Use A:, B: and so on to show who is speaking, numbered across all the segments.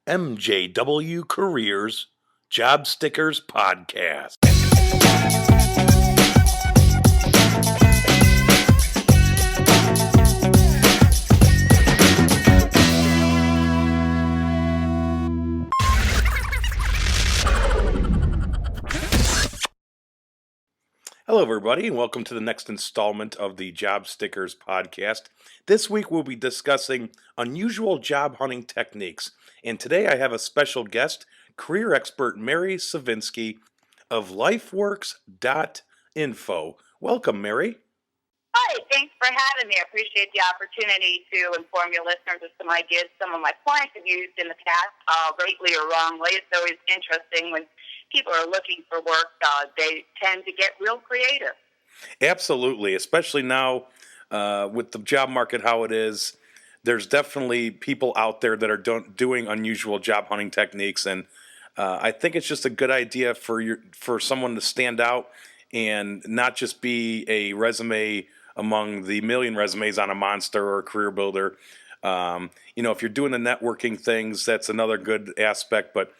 A: MJW Careers JobStickers Podcast. Hello, everybody, and welcome to the next installment of the JobStickers Podcast. This week, we'll be discussing unusual job hunting techniques. And today, I have a special guest, career expert Mary Sevinsky of lifeworks.info. Welcome, Mary.
B: Hi, thanks for having me. I appreciate the opportunity to inform your listeners of some ideas some of my clients have used in the past, rightly or wrongly. It's always interesting when people are looking for work. They tend to get real creative.
A: Absolutely, especially now with the job market how it is. There's definitely people out there that are doing unusual job hunting techniques, and I think it's just a good idea for someone to stand out and not just be a resume among the million resumes on a Monster or a Career Builder. If you're doing the networking things, that's another good aspect, but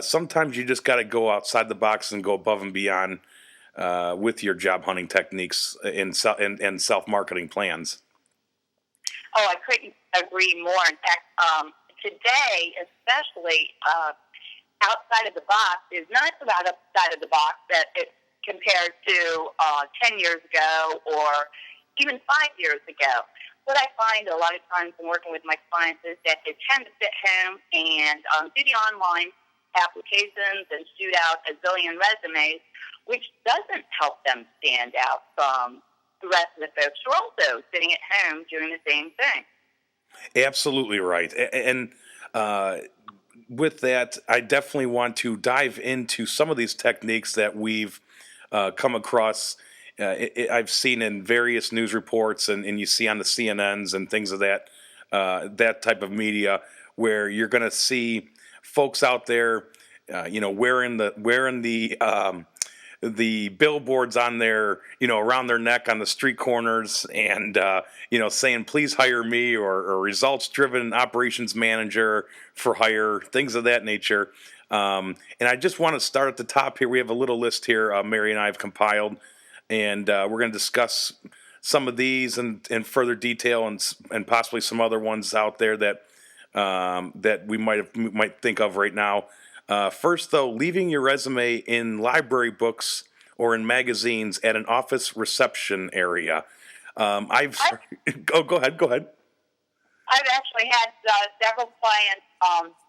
A: sometimes you just got to go outside the box and go above and beyond with your job hunting techniques and self-marketing plans.
B: Oh, I couldn't agree more. In fact, today, especially outside of the box, is not about outside of the box that it compared to 10 years ago or even 5 years ago. What I find a lot of times when working with my clients is that they tend to sit home and do the online applications and shoot out a zillion resumes, which doesn't help them stand out from the rest of the folks who are also sitting at home doing the same thing.
A: Absolutely right. And with that, I definitely want to dive into some of these techniques that we've come across. I've seen in various news reports and you see on the CNNs and things of that type of media where you're going to see folks out there, wearing the billboards on their, around their neck on the street corners and, saying, please hire me or results-driven operations manager for hire, things of that nature. And I just want to start at the top here. We have a little list here Mary and I have compiled, and we're going to discuss some of these in further detail and possibly some other ones out there that we might think of right now. First, though, leaving your resume in library books or in magazines at an office reception area. Go ahead.
B: I've actually had several clients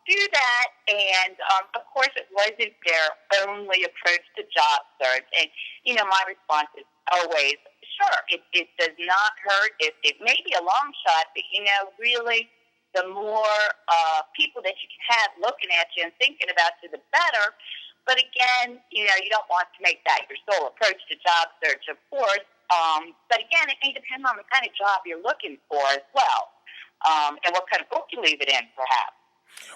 B: do that, and of course it wasn't their only approach to job search. And, my response is always, sure, it does not hurt. It may be a long shot, but, really the more people that you can have looking at you and thinking about you, the better. But again, you don't want to make that your sole approach to job search, of course. But again, it may depend on the kind of job you're looking for as well. And what kind of book you leave it in, perhaps.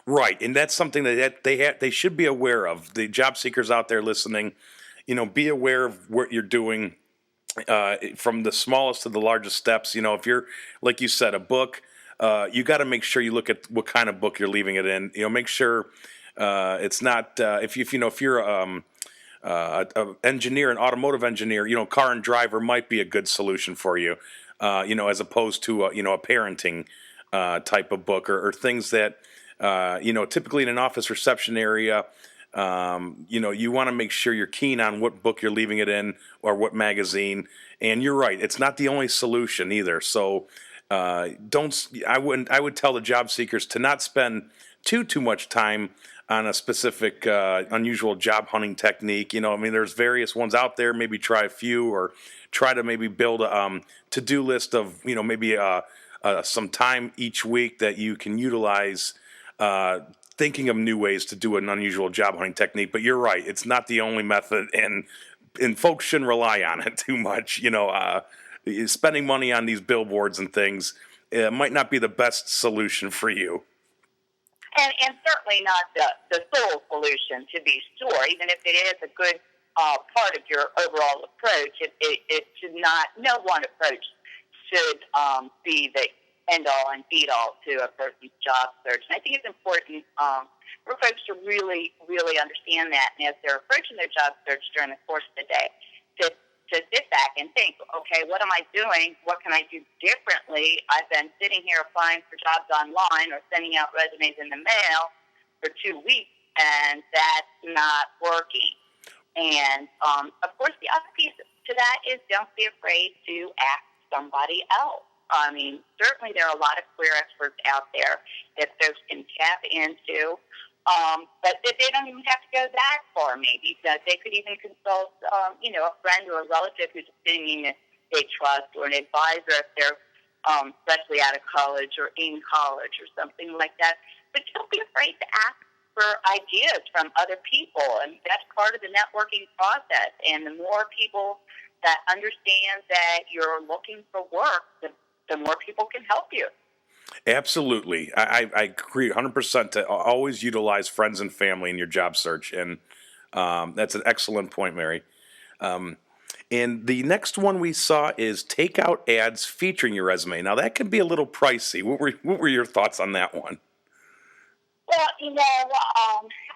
A: Right, and that's something that they should be aware of. The job seekers out there listening, be aware of what you're doing from the smallest to the largest steps. If you're, like you said, a book, you got to make sure you look at what kind of book you're leaving it in. Make sure it's not if you're an engineer, an automotive engineer, Car and Driver might be a good solution for you. As opposed to a parenting type of book or things that typically in an office reception area, you want to make sure you're keen on what book you're leaving it in or what magazine. And you're right, it's not the only solution either. So I would tell the job seekers to not spend too much time on a specific unusual job hunting technique. There's various ones out there. Maybe try a few or try to maybe build a to-do list of, maybe some time each week that you can utilize thinking of new ways to do an unusual job hunting technique. But you're right, it's not the only method, and folks shouldn't rely on it too much. Spending money on these billboards and things might not be the best solution for you.
B: And certainly not the sole solution, to be sure. Even if it is a good part of your overall approach, it should not. No one approach should be the end all and beat all to a person's job search. And I think it's important for folks to really, really understand that. And as they're approaching their job search during the course of the day, to sit back and think, okay, what am I doing? What can I do differently? I've been sitting here applying for jobs online or sending out resumes in the mail for 2 weeks, and that's not working. And, of course, the other piece to that is don't be afraid to ask somebody else. I mean, certainly there are a lot of career experts out there that folks can tap into, but they don't even have to go that far, maybe. They could even consult, a friend or a relative whose opinion they trust, or an advisor if they're especially out of college or in college or something like that. But don't be afraid to ask for ideas from other people, and that's part of the networking process. And the more people that understand that you're looking for work, the more people can help you.
A: Absolutely. I agree 100% to always utilize friends and family in your job search. And that's an excellent point, Mary. And the next one we saw is take out ads featuring your resume. Now, that can be a little pricey. What were your thoughts on that one?
B: Well,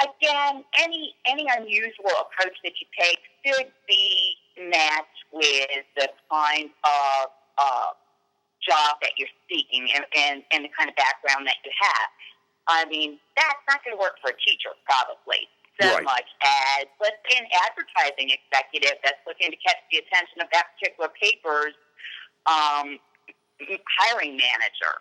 B: again, any unusual approach that you take should be matched with the kind of job that you're seeking and the kind of background that you have. I mean, that's not going to work for a teacher, probably, so
A: right.
B: much as, let's say, an advertising executive that's looking to catch the attention of that particular paper's hiring manager.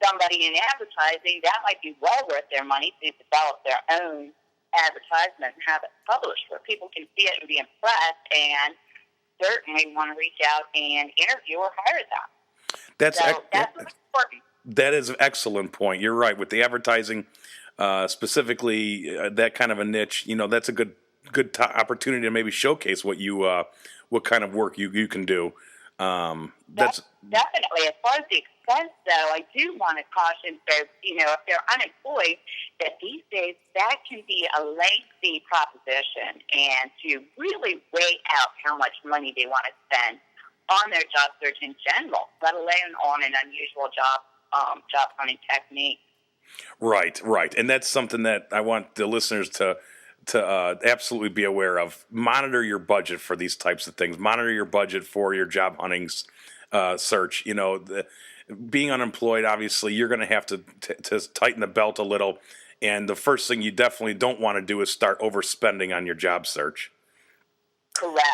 B: Somebody in advertising, that might be well worth their money to develop their own advertisement and have it published where people can see it and be impressed and certainly want to reach out and interview or hire them. That's important.
A: That is an excellent point. You're right. With the advertising, specifically that kind of a niche, that's a good opportunity to maybe showcase what kind of work you can do. That's
B: definitely. As far as the expense, though, I do want to caution folks, if they're unemployed, that these days that can be a lengthy proposition, and to really weigh out how much money they want to spend on their job search in general, let alone on an unusual job hunting technique.
A: Right. And that's something that I want the listeners to absolutely be aware of. Monitor your budget for these types of things. Monitor your budget for your job hunting search. Being unemployed, obviously, you're going to have to tighten the belt a little. And the first thing you definitely don't want to do is start overspending on your job search.
B: Correct.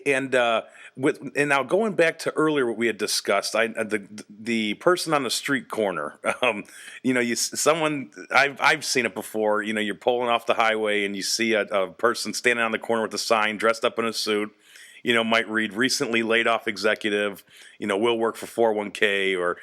A: And now going back to earlier what we had discussed, the person on the street corner, I've seen it before. You're pulling off the highway and you see a person standing on the corner with a sign, dressed up in a suit. Might read recently laid off executive. Will work for 401k or.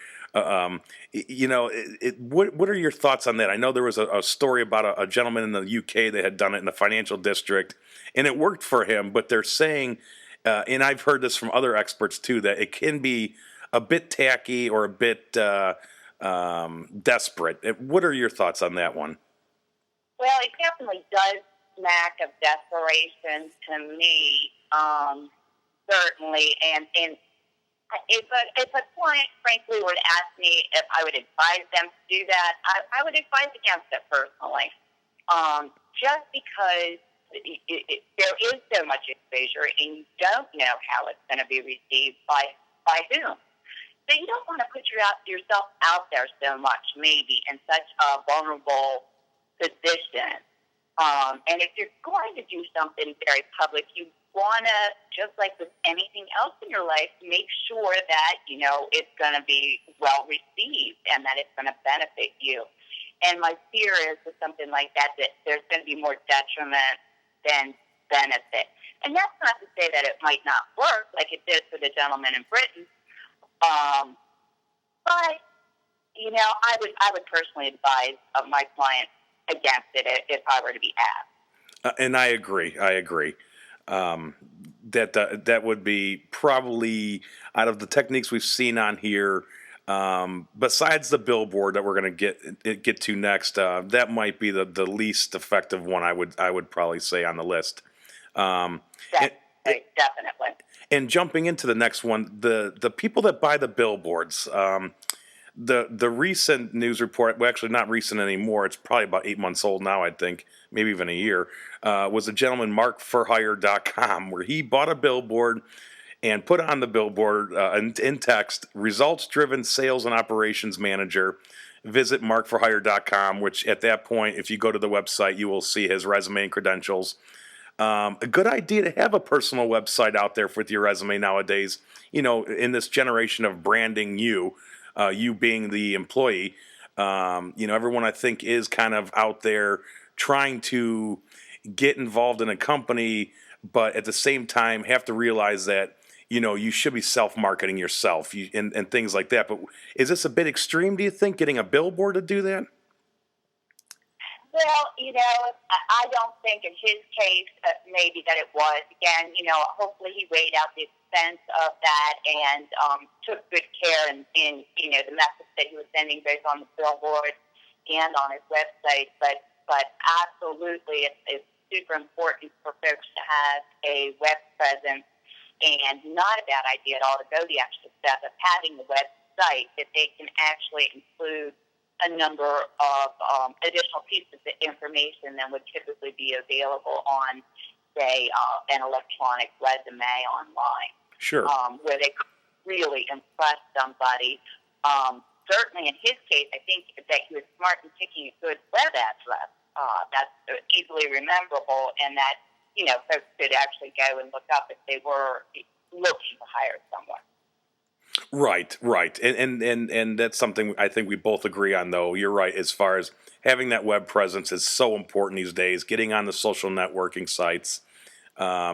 A: What are your thoughts on that? I know there was a story about a gentleman in the UK that had done it in the financial district, and it worked for him. But they're saying, and I've heard this from other experts too, that it can be a bit tacky or a bit desperate. What are your thoughts on that one?
B: Well, it definitely does smack of desperation to me, certainly, and if a client, frankly, would ask me if I would advise them to do that, I would advise against it personally, just because there is so much exposure, and you don't know how it's going to be received by whom. So you don't want to put yourself out there so much, maybe, in such a vulnerable position. And if you're going to do something very public, you want to, just like with anything else in your life, make sure that, it's going to be well received and that it's going to benefit you. And my fear is with something like that there's going to be more detriment than benefit. And that's not to say that it might not work like it did for the gentleman in Britain. But, I would personally advise my client against it if I were to be asked.
A: And I agree. That would be probably, out of the techniques we've seen on here, besides the billboard that we're going to get to next, that might be the least effective one. I would probably say on the list.
B: Definitely.
A: And jumping into the next one, the people that buy the billboards, the recent news report, well, actually not recent anymore, it's probably about 8 months old now, I think, maybe even a year, was a gentleman, markforhire.com, where he bought a billboard and put on the billboard in text, results-driven sales and operations manager. Visit markforhire.com, which at that point, if you go to the website, you will see his resume and credentials. A good idea to have a personal website out there with your resume nowadays, in this generation of branding you being the employee. Everyone I think is kind of out there trying to get involved in a company, but at the same time have to realize that, you should be self-marketing yourself and things like that. But is this a bit extreme, do you think, getting a billboard to do that?
B: Well, I don't think in his case maybe that it was. Again, hopefully he weighed out the expense of that and took good care in the message that he was sending both on the billboard and on his website. But absolutely, it's super important for folks to have a web presence, and not a bad idea at all to go the extra step of having the website that they can actually include a number of additional pieces of information than would typically be available on, say, an electronic resume online.
A: Sure.
B: Where they could really impress somebody. Certainly in his case, I think that he was smart in picking a good web address that's easily rememberable, and that, folks could actually go and look up if they were looking to hire someone.
A: Right. And that's something I think we both agree on, though. You're right, as far as having that web presence is so important these days, getting on the social networking sites,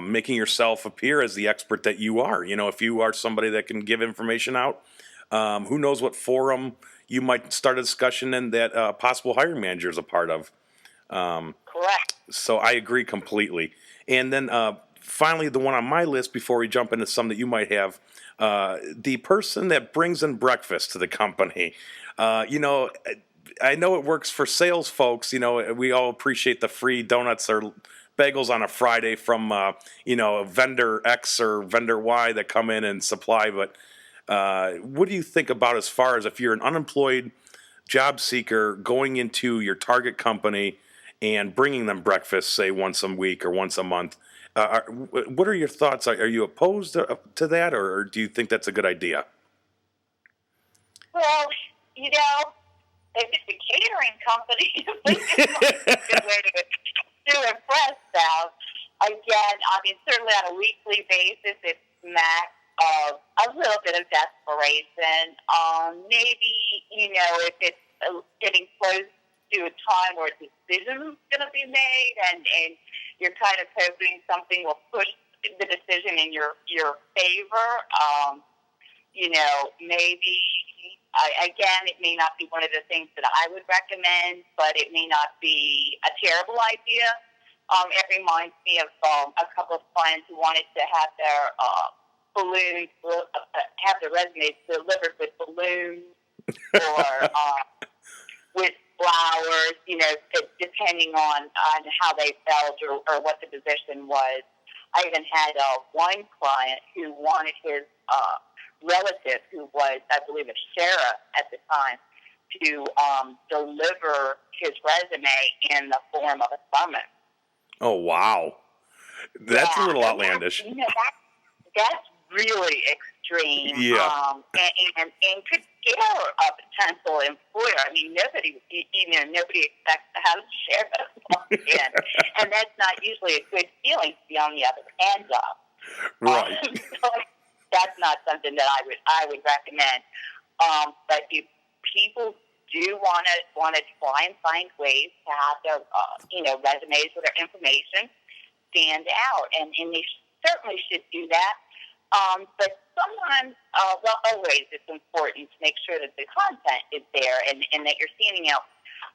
A: making yourself appear as the expert that you are. If you are somebody that can give information out, who knows what forum you might start a discussion in that possible hiring manager is a part of.
B: Correct.
A: So I agree completely. And then finally, the one on my list before we jump into some that you might have, the person that brings in breakfast to the company. I know it works for sales folks. We all appreciate the free donuts or bagels on a Friday from, vendor X or vendor Y that come in and supply. But what do you think about as far as if you're an unemployed job seeker going into your target company and bringing them breakfast, say once a week or once a month? What are your thoughts? Are you opposed to that, or do you think that's a good idea?
B: Well, if it's a catering company, it's a good way to impress them. Again, certainly on a weekly basis, it's max of a little bit of desperation. Maybe, if it's getting close to a time where a decision is going to be made, and you're kind of hoping something will push the decision in your favor. Maybe, again, it may not be one of the things that I would recommend, but it may not be a terrible idea. It reminds me of a couple of clients who wanted to have their balloons, have their resumes delivered with balloons or with flowers, depending on how they felt or what the position was. I even had one client who wanted his relative, who was, I believe, a sheriff at the time, to deliver his resume in the form of a summons.
A: Oh, wow. That's a little outlandish.
B: That's really extreme.
A: Yeah.
B: And could scare a potential employer. Nobody expects to have a sheriff walk in, and that's not usually a good feeling to be on the other end of.
A: Right.
B: So that's not something that I would recommend. But if people do want to try and find ways to have their resumes or their information stand out, and they certainly should do that. But sometimes, always it's important to make sure that the content is there and that you're standing out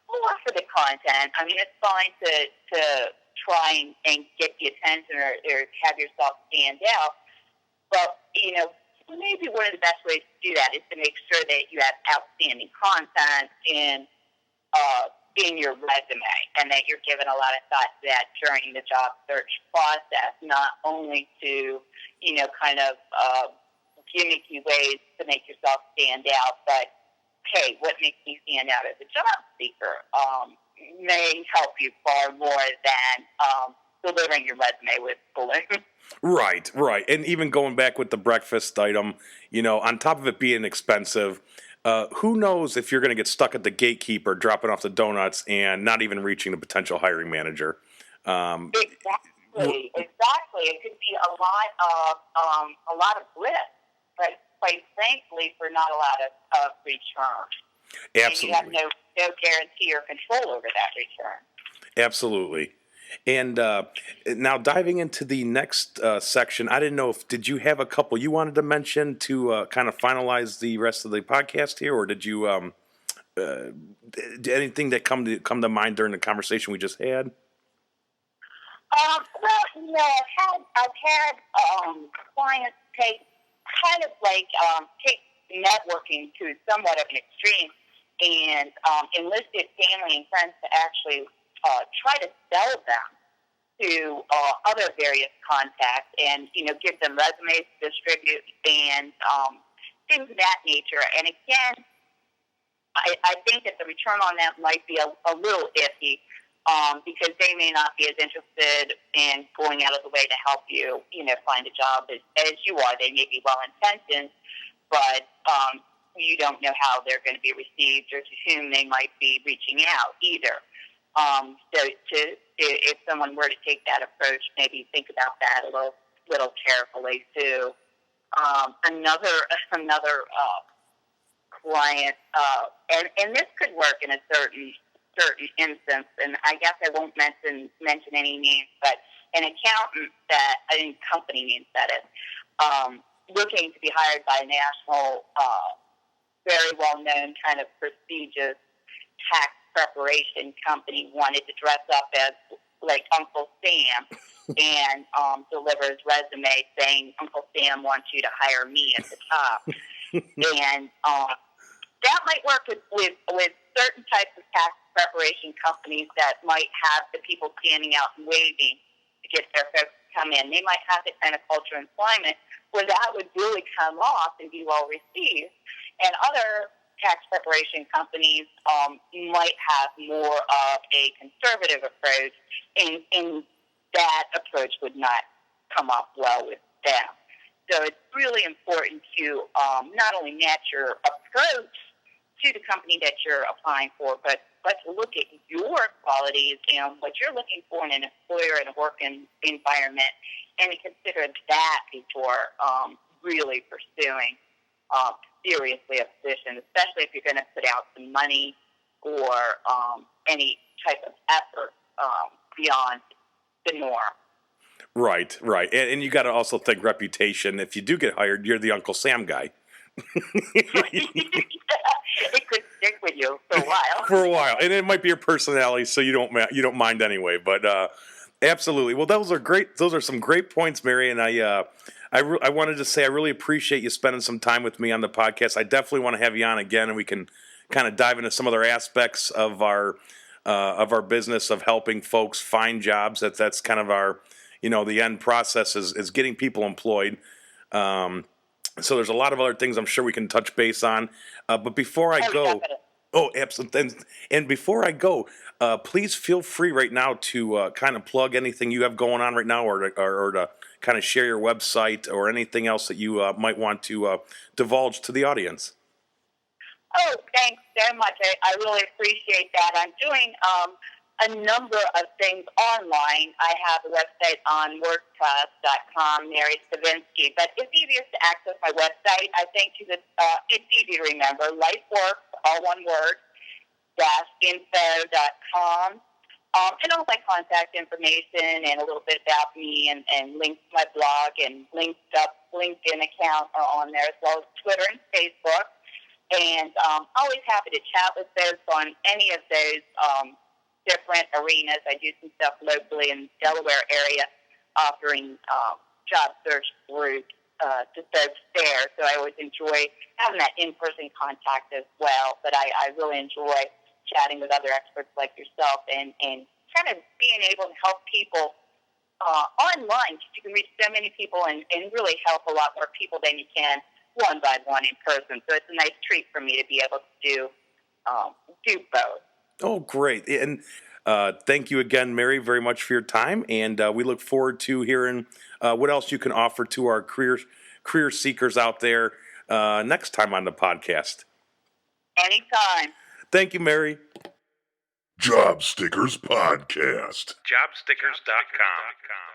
B: more for the content. It's fine to try and get the attention or have yourself stand out. But, maybe one of the best ways to do that is to make sure that you have outstanding content and in your resume, and that you're giving a lot of thought to that during the job search process, not only to, kind of gimmicky ways to make yourself stand out, but hey, what makes me stand out as a job seeker may help you far more than delivering your resume with balloons.
A: Right, right. And even going back with the breakfast item, on top of it being expensive, who knows if you're going to get stuck at the gatekeeper dropping off the donuts and not even reaching the potential hiring manager.
B: Exactly. It could be a lot of bliss, but quite frankly, for not a lot of return.
A: Absolutely.
B: And you have no guarantee or control over that return.
A: Absolutely. And now diving into the next section, I didn't know did you have a couple you wanted to mention to kind of finalize the rest of the podcast here, or did you anything that come to mind during the conversation we just had?
B: Well, I've had clients take take networking to somewhat of an extreme and enlisted family and friends to actually try to sell them to other various contacts and, give them resumes to distribute and things of that nature. And again, I think that the return on that might be a little iffy because they may not be as interested in going out of the way to help you, find a job as you are. They may be well-intentioned, but you don't know how they're going to be received or to whom they might be reaching out either. If someone were to take that approach, maybe think about that a little carefully too. Another client, and this could work in a certain instance, and I guess I won't mention any names, but an accountant company names that is, looking to be hired by a national, very well-known kind of prestigious tax preparation company, wanted to dress up as like Uncle Sam and deliver his resume saying Uncle Sam wants you to hire me at the top. And that might work with certain types of tax preparation companies that might have the people standing out and waving to get their folks to come in. They might have the kind of culture and climate where that would really come off and be well received. And other tax preparation companies might have more of a conservative approach, and that approach would not come off well with them. So it's really important to not only match your approach to the company that you're applying for, but to look at your qualities and what you're looking for in an employer and a work environment, and to consider that before really pursuing seriously a position, especially if you're going to put out some money or any type of effort beyond the norm.
A: Right. And you got to also think reputation. If you do get hired, you're the Uncle Sam guy.
B: It could stick with you for a while.
A: And it might be your personality, so you don't mind anyway. But absolutely. Well, those are great. Those are some great points, Mary. And I wanted to say I really appreciate you spending some time with me on the podcast. I definitely want to have you on again, and we can kind of dive into some other aspects of our business of helping folks find jobs. That's kind of our, the end process is getting people employed. So there's a lot of other things I'm sure we can touch base on. But before I go, absolutely. And before I go, please feel free right now to kind of plug anything you have going on right now, or to kind of share your website or anything else that you might want to divulge to the audience.
B: Oh, thanks so much. I really appreciate that. I'm doing a number of things online. I have a website on WordPress.com, Mary Sevinsky, but it's easiest to access my website, I think, because it's easy to remember. LifeWorks, all one word, -info.com. And all my contact information and a little bit about me and links to my blog and links up LinkedIn account are on there, as well as Twitter and Facebook. And always happy to chat with folks on any of those different arenas. I do some stuff locally in the Delaware area, offering job search groups to folks there. So I always enjoy having that in-person contact as well. But I really enjoy chatting with other experts like yourself and kind of being able to help people online. You can reach so many people and really help a lot more people than you can one by one in person. So it's a nice treat for me to be able to do both.
A: Oh, great. And thank you again, Mary, very much for your time. And we look forward to hearing what else you can offer to our career seekers out there next time on the podcast.
B: Anytime.
A: Thank you, Mary.
C: JobStickers Podcast.
A: JobStickers.com.